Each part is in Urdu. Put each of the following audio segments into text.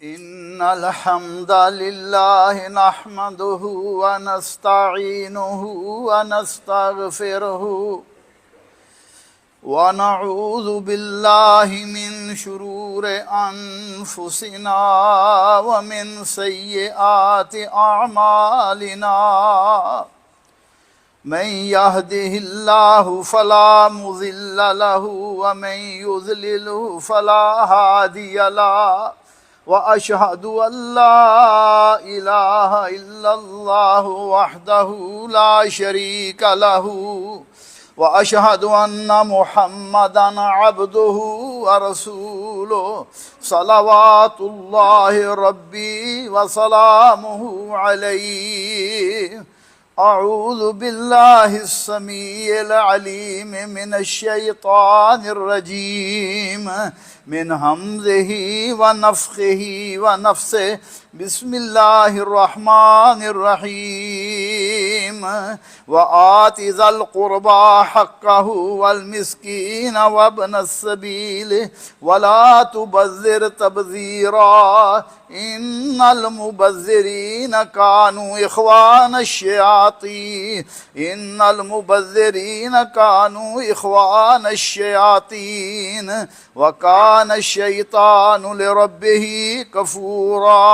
إن الحمد لله نحمده ونستعينه ونستغفره ونعوذ بالله من شرور أنفسنا ومن سيئات أعمالنا من يهده الله فلا مضل له ومن يضلله فلا هادي له وأشهد أن لا إله إلا الله وحده لا شريك له وأشهد أن محمدًا عبده ورسوله صلوات الله ربي وسلامه عليه. أعوذ بالله السميع العليم من الشيطان الرجيم من همزه ونفخه ونفسه. بسم الله الرحمن الرحيم. وآت ذا القربى حقه والمسكين وابن السبيل ولا تبذر تبذيرا إن المبذرين كانوا إخوان الشياطين إن المبذرين كانوا إخوان الشياطين وكان الشيطان لربه كفورا.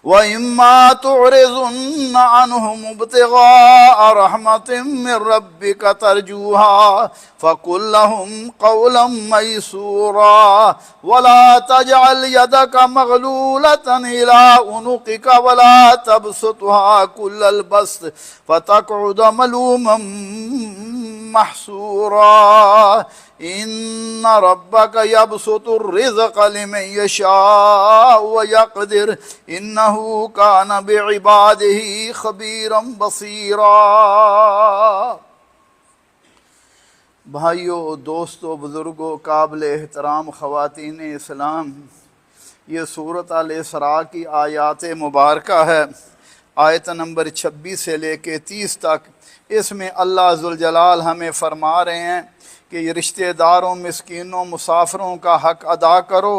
وإما تعرضن عنهم ابتغاء رحمة من ربك ترجوها فقل لهم قولا ميسورا ولا تجعل يدك مغلولة إلى عنقك ولا تبسطها كل البسط فتقعد ملوما محسورا. إن ربك يبسط الرزق لمن يشاء ويقدر إنه كان بعباده خبيرا بصيرا. بھائیو، دوستو، بزرگو، قابل احترام خواتین اسلام، یہ سورۃ الاسراء کی آیات مبارکہ ہے، آیت نمبر 26 سے لے کے 30 تک. اس میں اللہ ذوالجلال ہمیں فرما رہے ہیں کہ یہ رشتہ داروں، مسکینوں، مسافروں کا حق ادا کرو،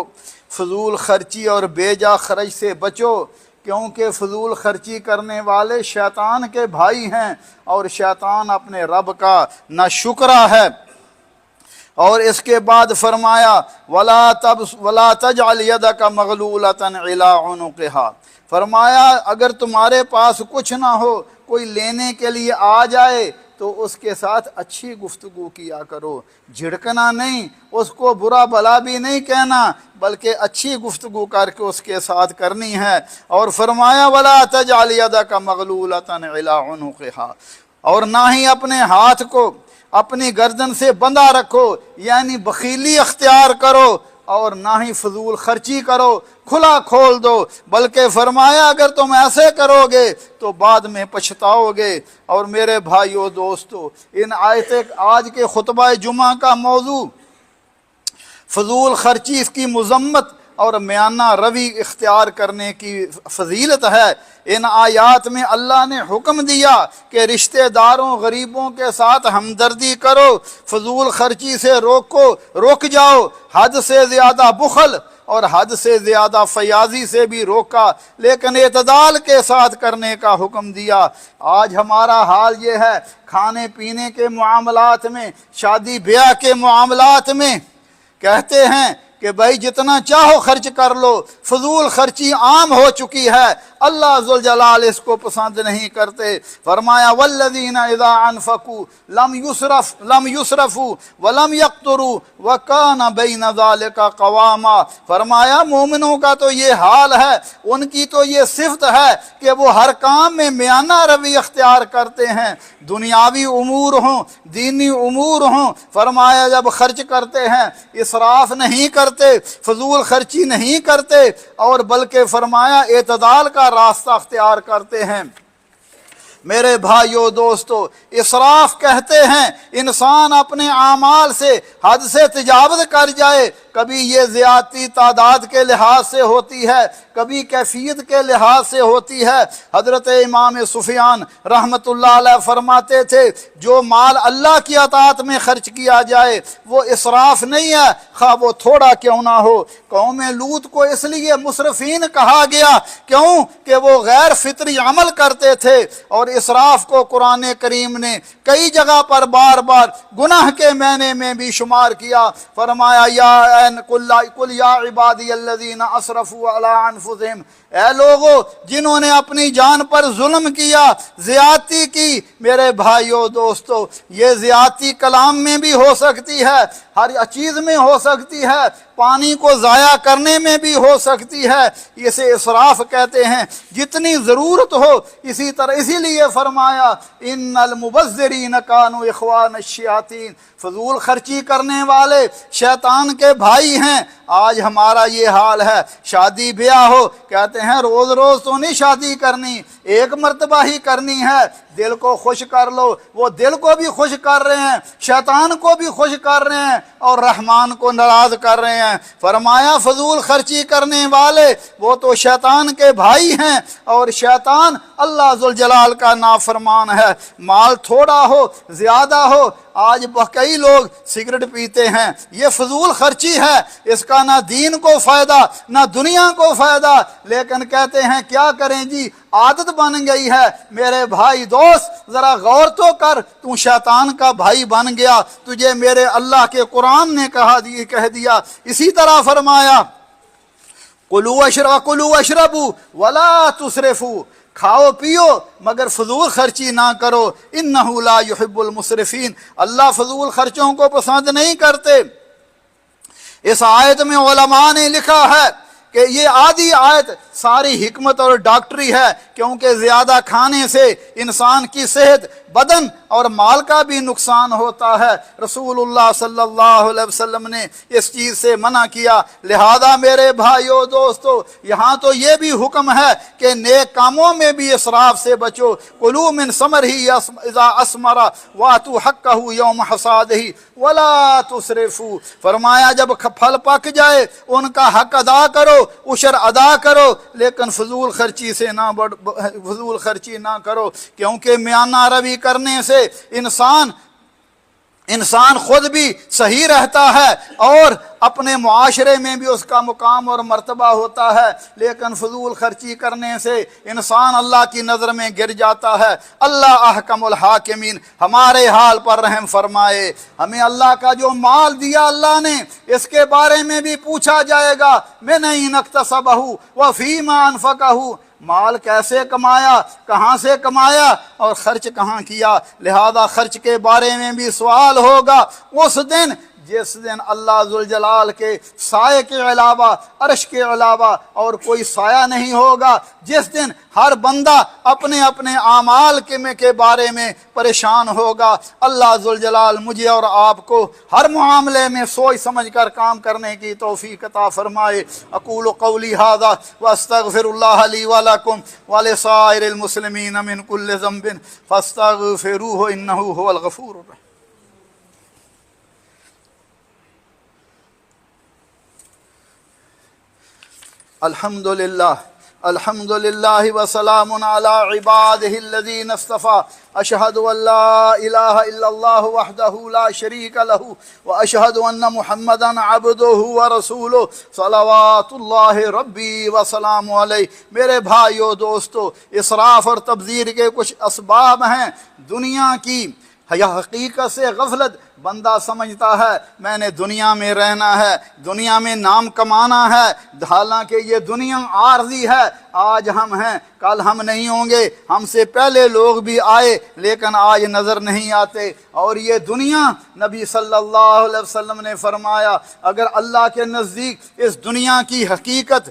فضول خرچی اور بے جا خرچ سے بچو، کیونکہ فضول خرچی کرنے والے شیطان کے بھائی ہیں اور شیطان اپنے رب کا ناشکرا ہے. اور اس کے بعد فرمایا وَلَا تَجْعَلْ يَدَكَ مَغْلُولَةً إِلَىٰ عُنُقِهَا. فرمایا اگر تمہارے پاس کچھ نہ ہو، کوئی لینے کے لیے آ جائے تو اس کے ساتھ اچھی گفتگو کیا کرو، جھڑکنا نہیں، اس کو برا بھلا بھی نہیں کہنا، بلکہ اچھی گفتگو کر کے اس کے ساتھ کرنی ہے. اور فرمایا وَلَا تَجْعَلْ يَدَكَ مَغْلُولَةً إِلَىٰ عُنُقِهَا. اور نہ ہی اپنے ہاتھ کو اپنی گردن سے بندھا رکھو، یعنی بخیلی اختیار کرو، اور نہ ہی فضول خرچی کرو، کھلا کھول دو، بلکہ فرمایا اگر تم ایسے کرو گے تو بعد میں پچھتاؤ گے. اور میرے بھائیو، دوستو، ان آج کے خطبہ جمعہ کا موضوع فضول خرچی، اس کی مذمت اور میانہ روی اختیار کرنے کی فضیلت ہے. ان آیات میں اللہ نے حکم دیا کہ رشتہ داروں، غریبوں کے ساتھ ہمدردی کرو، فضول خرچی سے رک جاؤ، حد سے زیادہ بخل اور حد سے زیادہ فیاضی سے بھی روکا، لیکن اعتدال کے ساتھ کرنے کا حکم دیا. آج ہمارا حال یہ ہے، کھانے پینے کے معاملات میں، شادی بیاہ کے معاملات میں کہتے ہیں کہ بھائی جتنا چاہو خرچ کر لو، فضول خرچی عام ہو چکی ہے. اللہ ذوالجلال اس کو پسند نہیں کرتے. فرمایا والذین اذا انفقوا لم یسرفوا ولم یقتروا وکان بین ذلک قواما. فرمایا مومنوں کا تو یہ حال ہے، ان کی تو یہ صفت ہے کہ وہ ہر کام میں میانہ روی اختیار کرتے ہیں، دنیاوی امور ہوں، دینی امور ہوں. فرمایا جب خرچ کرتے ہیں اسراف نہیں کرتے، فضول خرچی نہیں کرتے، اور بلکہ فرمایا اعتدال کا راستہ اختیار کرتے ہیں. میرے بھائیو، دوستو، اسراف کہتے ہیں انسان اپنے اعمال سے حد سے تجاوز کر جائے، کبھی یہ زیادتی تعداد کے لحاظ سے ہوتی ہے، کبھی کیفیت کے لحاظ سے ہوتی ہے۔ حضرت امام سفیان رحمۃ اللہ علیہ فرماتے تھے جو مال اللہ کی اطاعت میں خرچ کیا جائے وہ اسراف نہیں ہے، خواہ وہ تھوڑا کیوں نہ ہو۔ قوم لوط کو اس لیے مسرفین کہا گیا کیوں کہ وہ غیر فطری عمل کرتے تھے، اور اسراف کو قرآن کریم نے کئی جگہ پر بار بار گناہ کے معنی میں بھی شمار کیا۔ فرمایا قل یا عبادی الذین اسرفوا علی انفسہم، اے لوگو جنہوں نے اپنی جان پر ظلم کیا، زیادتی کی۔ میرے بھائیو دوستو، یہ زیادتی کلام میں بھی ہو سکتی ہے، ہر چیز میں ہو سکتی ہے، پانی کو ضائع کرنے میں بھی ہو سکتی ہے، اسے اسراف کہتے ہیں۔ جتنی ضرورت ہو اسی طرح، اسی لیے فرمایا ان المبذرین کانوا اخوان الشیاطین، فضول خرچی کرنے والے شیطان کے بھائی ہیں۔ آج ہمارا یہ حال ہے، شادی بیاہ ہو کہتے ہیں روز روز تو نہیں شادی کرنی، ایک مرتبہ ہی کرنی ہے، دل کو خوش کر لو۔ وہ دل کو بھی خوش کر رہے ہیں، شیطان کو بھی خوش کر رہے ہیں، اور رحمان کو ناراض کر رہے ہیں۔ فرمایا فضول خرچی کرنے والے وہ تو شیطان کے بھائی ہیں، اور شیطان اللہ ذوالجلال کا نافرمان ہے۔ مال تھوڑا ہو زیادہ ہو، آج کئی لوگ سگریٹ پیتے ہیں، یہ فضول خرچی ہے، اس کا نہ دین کو فائدہ نہ دنیا کو فائدہ، لیکن کہتے ہیں کیا کریں جی، عادت بن گئی ہے۔ میرے بھائی دوست ذرا غور تو کر، تو شیطان کا بھائی بن گیا، تجھے میرے اللہ کے قرآن نے کہہ دیا۔ اسی طرح فرمایا کلوا واشربوا ولا تسرفوا، کھاؤ پیو مگر فضول خرچی نہ کرو، انہ لا یحب المسرفین، اللہ فضول خرچوں کو پسند نہیں کرتے۔ اس آیت میں علماء نے لکھا ہے کہ یہ آدھی آیت ساری حکمت اور ڈاکٹری ہے، کیونکہ زیادہ کھانے سے انسان کی صحت، بدن اور مال کا بھی نقصان ہوتا ہے۔ رسول اللہ صلی اللہ علیہ وسلم نے اس چیز سے منع کیا۔ لہذا میرے بھائیو دوستو، یہاں تو یہ بھی حکم ہے کہ نیک کاموں میں بھی اسراف سے بچو۔ کلوا من ثمرہ اذا اثمر واتوا حقہ یوم حصادہ ولا تسرفوا، فرمایا جب پھل پک جائے ان کا حق ادا کرو، عشر ادا کرو، لیکن فضول خرچی سے فضول خرچی نہ کرو، کیونکہ میانہ روی کرنے سے انسان خود بھی صحیح رہتا ہے اور اپنے معاشرے میں بھی اس کا مقام اور مرتبہ ہوتا ہے، لیکن فضول خرچی کرنے سے انسان اللہ کی نظر میں گر جاتا ہے۔ اللہ احکم الحاکمین، ہمارے حال پر رحم فرمائے۔ ہمیں اللہ کا جو مال دیا اللہ نے، اس کے بارے میں بھی پوچھا جائے گا، من این اکتسبہ وفیما انفقہ، مال کیسے کمایا، کہاں سے کمایا اور خرچ کہاں کیا۔ لہذا خرچ کے بارے میں بھی سوال ہوگا اس دن، جس دن اللہ ذوالجلال کے سائے کے علاوہ، عرش کے علاوہ اور کوئی سایہ نہیں ہوگا، جس دن ہر بندہ اپنے اپنے اعمال کے بارے میں پریشان ہوگا۔ اللہ ذوالجلال مجھے اور آپ کو ہر معاملے میں سوچ سمجھ کر کام کرنے کی توفیق عطا فرمائے۔ اقول قولی ھذا واستغفر اللہ لی ولکم ولسائر المسلمین من کل ذنب فاستغفروہ انہ ھو الغفور الرحیم۔ الحمد للہ وسلام علی عبادہ الذین اصطفیٰ، اشہد ان لا الہ الا اللہ وحدہ لا شریک لہ واشہد ان محمدا عبدہ ورسولہ صلوات اللہ ربی وسلام علیہ۔ میرے بھائیو دوستو، اسراف اور تبذیر کے کچھ اسباب ہیں۔ دنیا کی حقیقت سے غفلت، بندہ سمجھتا ہے میں نے دنیا میں رہنا ہے، دنیا میں نام کمانا ہے، حالانکہ یہ دنیا عارضی ہے۔ آج ہم ہیں، کل ہم نہیں ہوں گے، ہم سے پہلے لوگ بھی آئے لیکن آج نظر نہیں آتے۔ اور یہ دنیا، نبی صلی اللہ علیہ وسلم نے فرمایا اگر اللہ کے نزدیک اس دنیا کی حقیقت،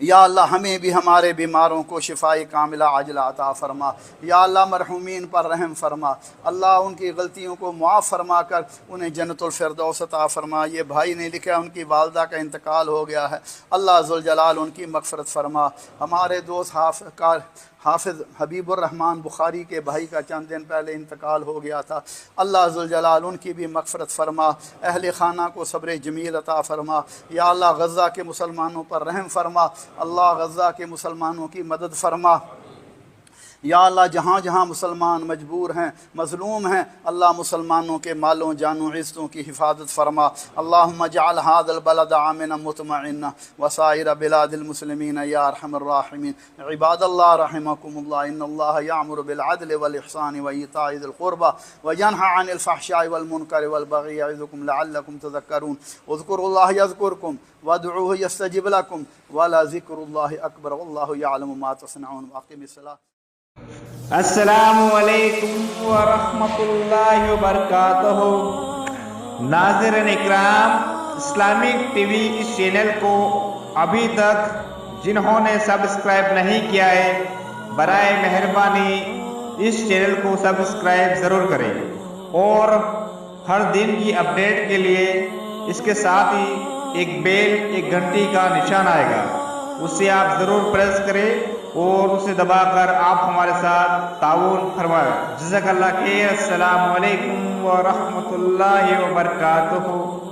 یا اللہ ہمیں بھی ہمارے بیماروں کو شفائے کاملہ عاجلہ عطا فرما۔ یا اللہ مرحومین پر رحم فرما، اللہ ان کی غلطیوں کو معاف فرما کر انہیں جنت الفردوس عطا فرما۔ یہ بھائی نے لکھا ان کی والدہ کا انتقال ہو گیا ہے، اللہ ذوالجلال ان کی مغفرت فرما۔ ہمارے دوست حافظ حبیب الرحمن بخاری کے بھائی کا چند دن پہلے انتقال ہو گیا تھا، اللہ ذوالجلال ان کی بھی مغفرت فرما، اہل خانہ کو صبر جمیل عطا فرما۔ یا اللہ غزہ کے مسلمانوں پر رحم فرما، اللہ غزہ کے مسلمانوں کی مدد فرما۔ یا اللہ جہاں جہاں مسلمان مجبور ہیں، مظلوم ہیں، اللہ مسلمانوں کے مالوں جانوں عزتوں کی حفاظت فرما۔ اللہم اجعل هذا البلد آمنا مطمئنا وسائر بلاد المسلمین یا ارحم الراحمین۔ عباد اللہ رحمکم اللہ، ان اللہ یأمر بالعدل والإحسان وإیتاء ذی القربى وینہی عن الفحشاء والمنکر والبغی یعظکم لعلکم تذکرون۔ اذکروا اللہ یذکرکم وادعوہ یستجب لکم ولذکر اللہ اکبر واللہ یعلم ما تصنعون۔ واقم الصلاۃ۔ السلام علیکم ورحمۃ اللہ وبرکاتہ۔ ناظرین اکرام، اسلامک ٹی وی اس چینل کو ابھی تک جنہوں نے سبسکرائب نہیں کیا ہے، برائے مہربانی اس چینل کو سبسکرائب ضرور کریں، اور ہر دن کی اپڈیٹ کے لیے اس کے ساتھ ہی ایک بیل، ایک گھنٹی کا نشان آئے گا، اسے آپ ضرور پریس کریں اور اسے دبا کر آپ ہمارے ساتھ تعاون فرمائیں۔ جزاک اللہ خیر۔ السلام علیکم ورحمۃ اللہ وبرکاتہ۔